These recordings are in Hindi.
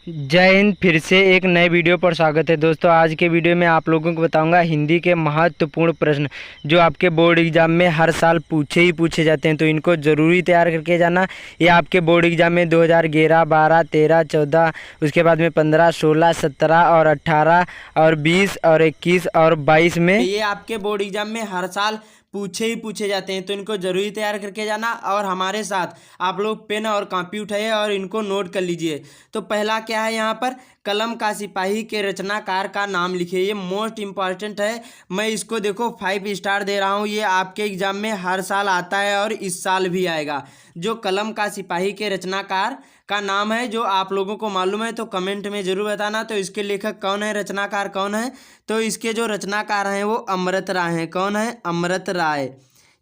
जय हिंद। फिर से एक नए वीडियो पर स्वागत है दोस्तों। आज के वीडियो में आप लोगों को बताऊंगा हिंदी के महत्वपूर्ण प्रश्न जो आपके बोर्ड एग्जाम में हर साल पूछे ही पूछे जाते हैं, तो इनको ज़रूरी तैयार करके जाना। ये आपके बोर्ड एग्जाम में 2011, 12, 13, 14, उसके बाद में 15, 16, 17 और 18 और 20 और 21 और 22 में ये आपके बोर्ड एग्जाम में हर साल पूछे ही पूछे जाते हैं, तो इनको जरूरी तैयार करके जाना। और हमारे साथ आप लोग पेन और कॉपी उठाइए और इनको नोट कर लीजिए। तो पहला क्या है, यहाँ पर कलम का सिपाही के रचनाकार का नाम लिखिए। ये मोस्ट इम्पॉर्टेंट है। मैं इसको देखो 5 स्टार दे रहा हूँ। ये आपके एग्जाम में हर साल आता है और इस साल भी आएगा। जो कलम का सिपाही के रचनाकार का नाम है, जो आप लोगों को मालूम है तो कमेंट में जरूर बताना। तो इसके लेखक कौन है, रचनाकार कौन है? तो इसके जो रचनाकार हैं वो अमृत राय हैं। कौन है? अमृत राय।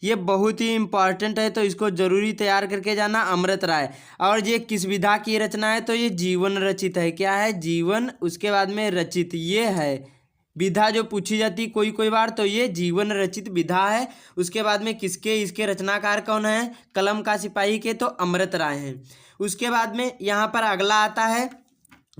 ये बहुत ही इम्पॉर्टेंट है, तो इसको जरूरी तैयार करके जाना, अमृत राय। और ये किस विधा की रचना है? तो ये जीवन रचित है। क्या है? जीवन, उसके बाद में रचित, ये है विधा जो पूछी जाती कोई कोई बार, तो ये जीवन रचित विधा है। उसके बाद में किसके, इसके रचनाकार कौन है? कलम का सिपाही के, तो अमृत राय हैं। उसके बाद में यहाँ पर अगला आता है,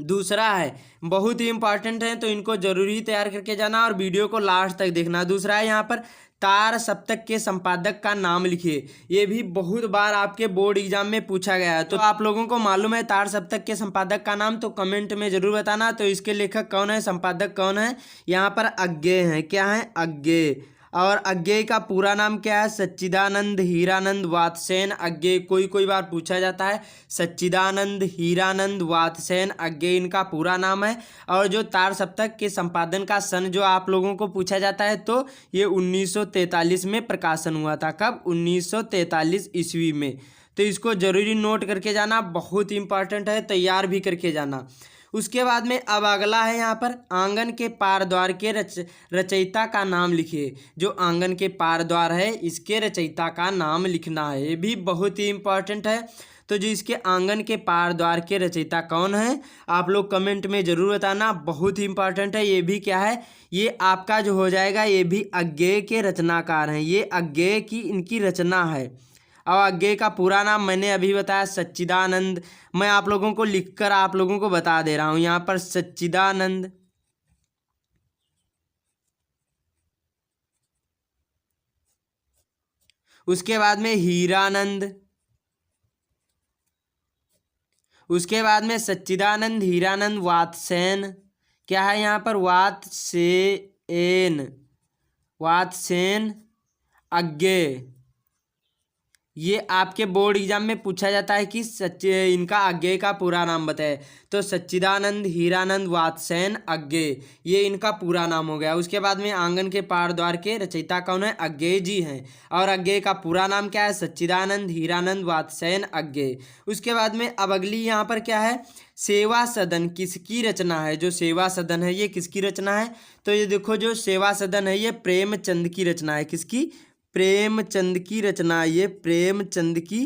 दूसरा है, बहुत ही इंपॉर्टेंट है, तो इनको जरूरी तैयार करके जाना और वीडियो को लास्ट तक देखना। दूसरा है यहाँ पर तार सप्तक के संपादक का नाम लिखिए। ये भी बहुत बार आपके बोर्ड एग्जाम में पूछा गया है, तो आप लोगों को मालूम है तार सप्तक के संपादक का नाम? तो कमेंट में जरूर बताना। तो इसके लेखक कौन है, संपादक कौन है? यहाँ पर अज्ञेय है। क्या है? अज्ञेय। और अज्ञेय का पूरा नाम क्या है? सच्चिदानंद हीरानंद वात्सेन अज्ञेय। कोई कोई बार पूछा जाता है, सच्चिदानंद हीरानंद वात्सेन अज्ञेय इनका पूरा नाम है। और जो तार सप्तक के संपादन का सन जो आप लोगों को पूछा जाता है, तो ये 1943 में प्रकाशन हुआ था। कब? 1943 ईस्वी में। तो इसको जरूरी नोट करके जाना, बहुत इंपॉर्टेंट है, तैयार भी करके जाना। उसके बाद में अब अगला है यहाँ पर आंगन के पार द्वार के रचयिता का नाम लिखिए। जो आंगन के पार द्वार है, इसके रचयिता का नाम लिखना है। ये भी बहुत ही इंपॉर्टेंट है। तो जो इसके आंगन के पार द्वार के रचयिता कौन है, आप लोग कमेंट में जरूर बताना, बहुत ही इंपॉर्टेंट है। ये भी क्या है, ये आपका जो हो जाएगा, ये भी अज्ञेय के रचनाकार हैं। ये अज्ञेय की इनकी रचना है। और अज्ञेय का पूरा नाम मैंने अभी बताया, सच्चिदानंद। मैं आप लोगों को लिखकर आप लोगों को बता दे रहा हूं, यहाँ पर सच्चिदानंद, उसके बाद में हीरानंद, उसके बाद में सच्चिदानंद हीरानंद वात्सेन। क्या है यहाँ पर? वात्सेन, वात्सेन अज्ञेय। ये आपके बोर्ड एग्जाम में पूछा जाता है कि इनका अज्ञेय का पूरा नाम बताए। तो सच्चिदानंद हीरानंद वात्सेन अज्ञेय, ये इनका पूरा नाम हो गया। उसके बाद में आंगन के पार द्वार के रचयिता कौन है? अज्ञेय जी हैं। और अज्ञेय का पूरा नाम क्या है? सच्चिदानंद हीरानंद वात्सेन अज्ञेय। उसके बाद में अब अगली यहाँ पर क्या है, सेवा सदन किसकी रचना है? जो सेवा सदन है ये किसकी रचना है? तो ये देखो, जो सेवा सदन है ये प्रेमचंद की रचना है। किसकी? प्रेमचंद की रचना। ये प्रेमचंद की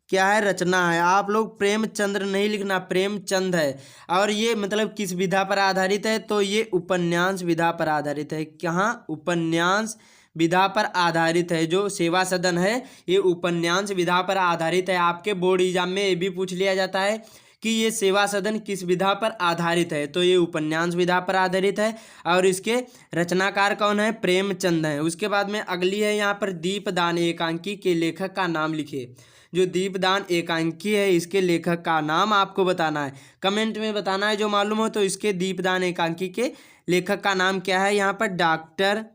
क्या है? रचना है। आप लोग प्रेमचंद्र नहीं लिखना, प्रेमचंद है। और ये मतलब किस विधा पर आधारित है? तो ये उपन्यास विधा पर आधारित है। कहाँ? उपन्यास विधा पर आधारित है। जो सेवा सदन है ये उपन्यास विधा पर आधारित है। आपके बोर्ड एग्जाम में ये भी पूछ लिया जाता है कि ये सेवा सदन किस विधा पर आधारित है? तो ये उपन्यास विधा पर आधारित है। और इसके रचनाकार कौन है? प्रेमचंद है। उसके बाद में अगली है यहाँ पर दीपदान एकांकी के लेखक का नाम लिखिए। जो दीपदान एकांकी है इसके लेखक का नाम आपको बताना है, कमेंट में बताना है। जो मालूम हो तो इसके दीपदान एकांकी के लेखक का नाम क्या है? यहाँ पर डॉक्टर,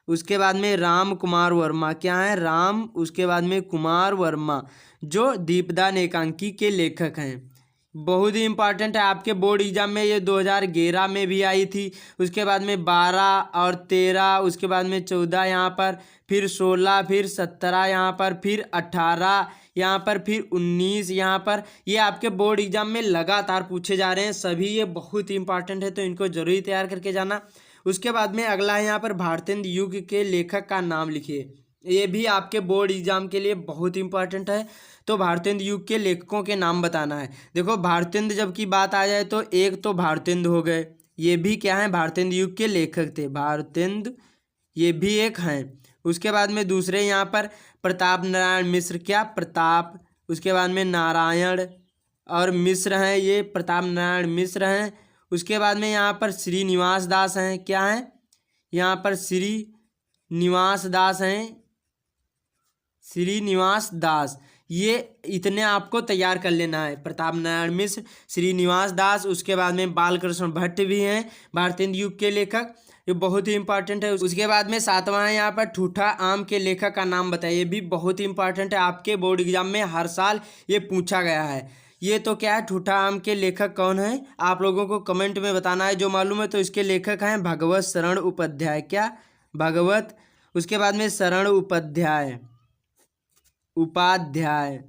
उसके बाद में राम कुमार वर्मा। क्या है? राम, उसके बाद में कुमार वर्मा, जो दीपदान एकांकी के लेखक हैं। बहुत ही इंपॉर्टेंट है। आपके बोर्ड एग्जाम में ये 2011 में भी आई थी। उसके बाद में 12 और 13, उसके बाद में 14 यहाँ पर, फिर 16, फिर 17 यहाँ पर, फिर 18 यहाँ पर, फिर 19 यहाँ पर। ये आपके बोर्ड एग्जाम में लगातार पूछे जा रहे हैं सभी। ये बहुत ही इंपॉर्टेंट है, तो इनको जरूरी तैयार करके जाना। उसके बाद में अगला है यहाँ पर भारतेंदु युग के लेखक का नाम लिखिए। ये भी आपके बोर्ड एग्जाम के लिए बहुत इंपॉर्टेंट है। तो भारतेंदु युग के लेखकों के नाम बताना है। देखो, भारतेंदु जब की बात आ जाए तो एक तो भारतेंदु हो गए, ये भी क्या है? भारतेंदु युग के लेखक थे, भारतेंदु, ये भी एक हैं। उसके बाद में दूसरे यहाँ पर प्रताप नारायण मिश्र। क्या? प्रताप, उसके बाद में नारायण, और मिश्र हैं, ये प्रताप नारायण मिश्र हैं। उसके बाद में यहाँ पर श्रीनिवास दास हैं, क्या हैं यहाँ पर श्रीनिवास दास हैं, श्रीनिवास दास। ये इतने आपको तैयार कर लेना है, प्रताप नारायण मिश्र, श्रीनिवास दास। उसके बाद में बालकृष्ण भट्ट भी हैं, भारतेंदु युग के लेखक, ये बहुत ही इंपॉर्टेंट है। उसके बाद में 7वां है यहाँ पर ठूठा आम के लेखक का नाम बताइए, भी बहुत ही इंपॉर्टेंट है, आपके बोर्ड एग्जाम में हर साल ये पूछा गया है। ये तो क्या है, ठूठा आम के लेखक कौन है, आप लोगों को कमेंट में बताना है। जो मालूम है तो इसके लेखक हैं भगवत शरण उपाध्याय, क्या भगवत, उसके बाद में शरण उपाध्याय,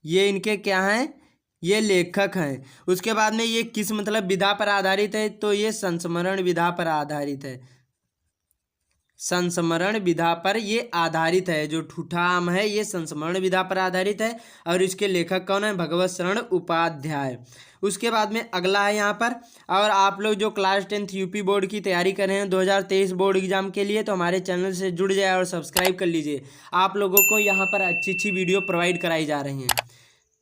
ये इनके क्या हैं, ये लेखक हैं। उसके बाद में ये किस मतलब विधा पर आधारित है, तो ये संस्मरण विधा पर आधारित है, संस्मरण विधा पर ये आधारित है। जो ठूठा आम है ये संस्मरण विधा पर आधारित है और इसके लेखक कौन है, भगवत शरण उपाध्याय। उसके बाद में अगला है यहाँ पर, और आप लोग जो क्लास 10th यूपी बोर्ड की तैयारी कर रहे हैं 2023 बोर्ड एग्जाम के लिए, तो हमारे चैनल से जुड़ जाए और सब्सक्राइब कर लीजिए। आप लोगों को यहाँ पर अच्छी अच्छी वीडियो प्रोवाइड कराई जा रही हैं।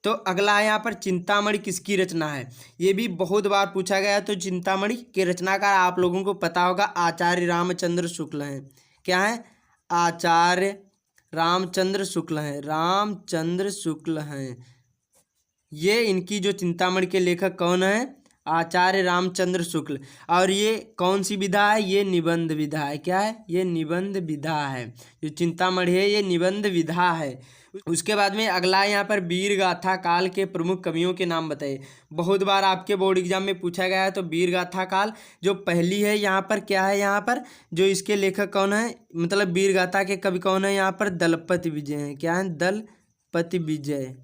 तो अगला है यहाँ पर चिंतामणि किसकी रचना है, ये भी बहुत बार पूछा गया है। तो चिंतामणि के रचनाकार आप लोगों को पता होगा आचार्य रामचंद्र शुक्ल हैं, क्या है, आचार्य रामचंद्र शुक्ल हैं, रामचंद्र शुक्ल हैं। ये इनकी जो चिंतामणि के लेखक कौन है, आचार्य रामचंद्र शुक्ल। और ये कौन सी विधा है, ये निबंध विधा है, क्या है, ये निबंध विधा है। जो चिंतामणि है ये निबंध विधा है। उसके बाद में अगला है यहाँ पर वीर गाथा काल के प्रमुख कवियों के नाम बताइए। बहुत बार आपके बोर्ड एग्जाम में पूछा गया है। तो वीर गाथा काल जो पहली है यहाँ पर, क्या है यहाँ पर, जो इसके लेखक कौन है, मतलब वीर गाथा के कवि कौन है यहाँ पर, दलपति विजय हैं, क्या है, दलपति विजय,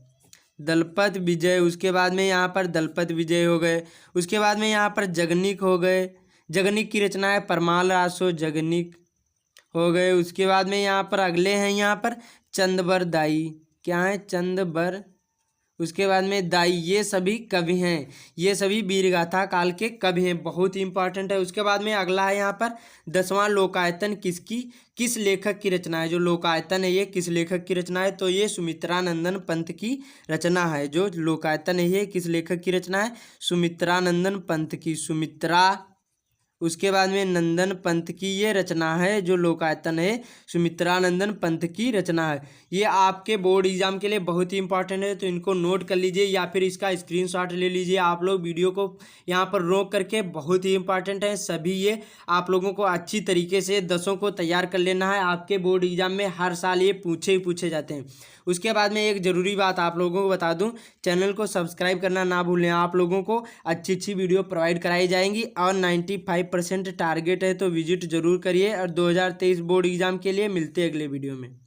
दलपत विजय। उसके बाद में यहाँ पर दलपत विजय हो गए। उसके बाद में यहाँ पर जगनिक हो गए, जगनिक की रचना है परमाल रासो, जगनिक हो गए। उसके बाद में यहाँ पर अगले हैं यहाँ पर चंदबर दाई, क्या है, चंदबर। उसके बाद में दाई, ये सभी कवि हैं, ये सभी वीरगाथा काल के कवि हैं, बहुत ही इंपॉर्टेंट है। उसके बाद में अगला है यहाँ पर 10वां लोकायतन किस लेखक की रचना है। जो लोकायतन है ये किस लेखक की रचना है, तो ये सुमित्रानंदन पंत की रचना है। जो लोकायतन है ये किस लेखक की रचना है, सुमित्रानंदन पंत की, सुमित्रा उसके बाद में नंदन पंत की ये रचना है। जो लोकायतन है सुमित्रानंदन पंत की रचना है। ये आपके बोर्ड एग्जाम के लिए बहुत ही इंपॉर्टेंट है, तो इनको नोट कर लीजिए या फिर इसका स्क्रीनशॉट ले लीजिए आप लोग। वीडियो को यहाँ पर रोक करके, बहुत ही इंपॉर्टेंट है सभी। ये आप लोगों को अच्छी तरीके से 10 को तैयार कर लेना है। आपके बोर्ड एग्जाम में हर साल ये पूछे जाते हैं। उसके बाद में एक ज़रूरी बात आप लोगों को बता दूं, चैनल को सब्सक्राइब करना ना भूलें। आप लोगों को अच्छी अच्छी वीडियो प्रोवाइड कराई जाएंगी और 95% टारगेट है, तो विजिट जरूर करिए। और 2023 बोर्ड एग्जाम के लिए मिलते हैं अगले वीडियो में।